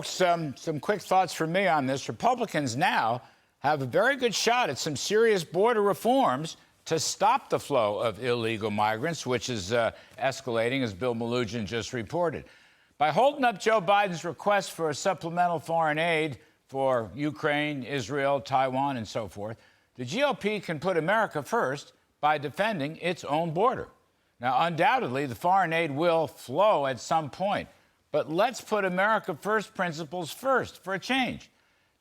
Some quick thoughts from me on this. Republicans now have a very good shot at some serious border reforms to stop the flow of illegal migrants, which is escalating, as Bill Malugin just reported. By holding up Joe Biden's request for a supplemental foreign aid for Ukraine, Israel, Taiwan, and so forth, the GOP can put America first by defending its own border. Now, undoubtedly, the foreign aid will flow at some point. But let's put America first principles first for a change.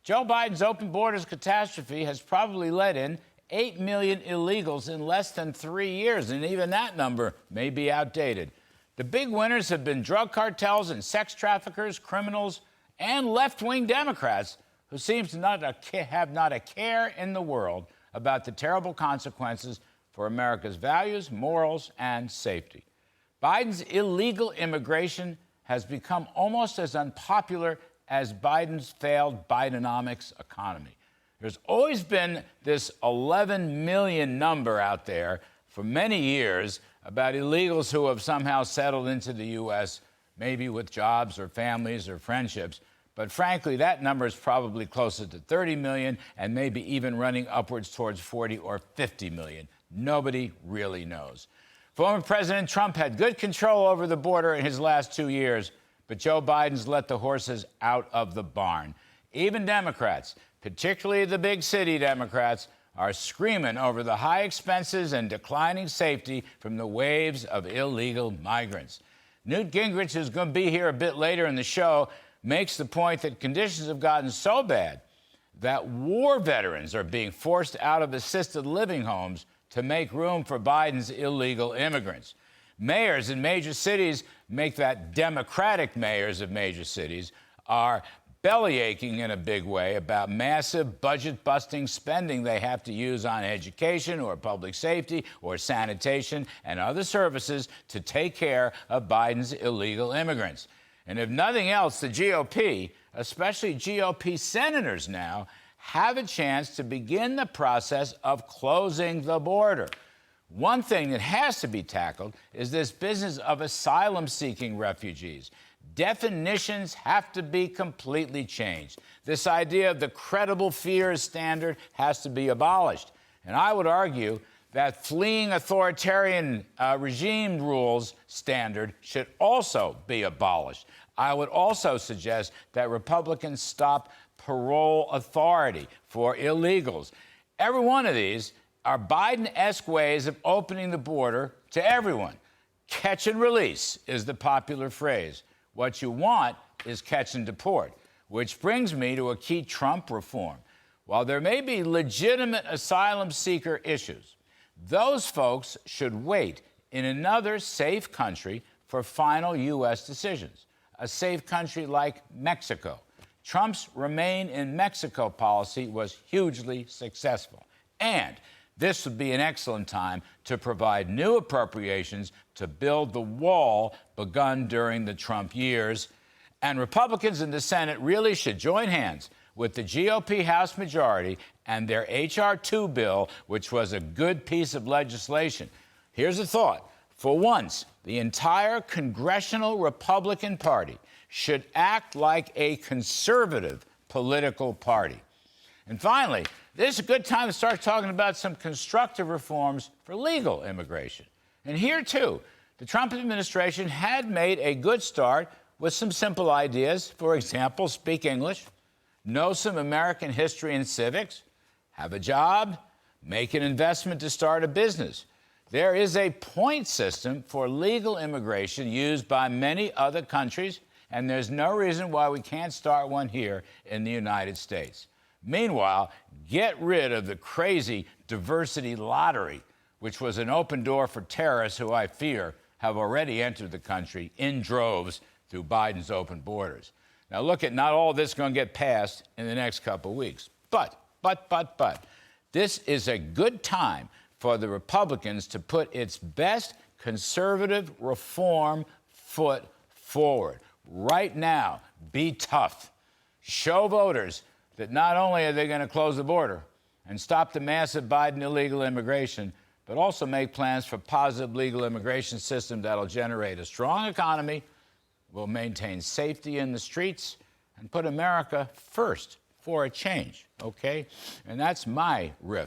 Joe Biden's open borders catastrophe has probably let in 8 million illegals in less than 3 years, and even that number may be outdated. The big winners have been drug cartels and sex traffickers, criminals, and left-wing Democrats who seem to have not a care in the world about the terrible consequences for America's values, morals, and safety. Biden's illegal immigration has become almost as unpopular as Biden's failed Bidenomics economy. There's always been this 11 million number out there for many years about illegals who have somehow settled into the U.S., maybe with jobs or families or friendships. But frankly, that number is probably closer to 30 million and maybe even running upwards towards 40 or 50 million. Nobody really knows. Former President Trump had good control over the border in his last 2 years, but Joe Biden's let the horses out of the barn. Even Democrats, particularly the big city Democrats, are screaming over the high expenses and declining safety from the waves of illegal migrants. Newt Gingrich, who's going to be here a bit later in the show, makes the point that conditions have gotten so bad that war veterans are being forced out of assisted living homes to make room for Biden's illegal immigrants. Mayors in major cities, make that Democratic mayors of major cities, are bellyaching in a big way about massive budget-busting spending they have to use on education or public safety or sanitation and other services to take care of Biden's illegal immigrants. And if nothing else, the GOP, especially GOP senators now, have a chance to begin the process of closing the border. One thing that has to be tackled is this business of asylum-seeking refugees. Definitions have to be completely changed. This idea of the credible fears standard has to be abolished. And I would argue that fleeing authoritarian regime rules standard should also be abolished. I would also suggest that Republicans stop parole authority for illegals. Every one of these are Biden-esque ways of opening the border to everyone. Catch and release is the popular phrase. What you want is catch and deport, which brings me to a key Trump reform. While there may be legitimate asylum seeker issues, those folks should wait in another safe country for final U.S. decisions, a safe country like Mexico. Trump's Remain in Mexico policy was hugely successful. And this would be an excellent time to provide new appropriations to build the wall begun during the Trump years. And Republicans in the Senate really should join hands with the GOP House majority and their H.R. 2 bill, which was a good piece of legislation. Here's a thought. For once, the entire congressional Republican Party should act like a conservative political party. And finally, this is a good time to start talking about some constructive reforms for legal immigration. And here, too, the Trump administration had made a good start with some simple ideas. For example, speak English, know some American history and civics, have a job, make an investment to start a business. There is a point system for legal immigration used by many other countries, and there's no reason why we can't start one here in the United States. Meanwhile, get rid of the crazy diversity lottery, which was an open door for terrorists who I fear have already entered the country in droves through Biden's open borders. Now, look, not all of this is going to get passed in the next couple of weeks. But, this is a good time for the Republicans to put its best conservative reform foot forward. Right now, be tough. Show voters that not only are they going to close the border and stop the massive Biden illegal immigration, but also make plans for positive legal immigration system that'll generate a strong economy, will maintain safety in the streets, and put America first for a change, okay? And that's my riff.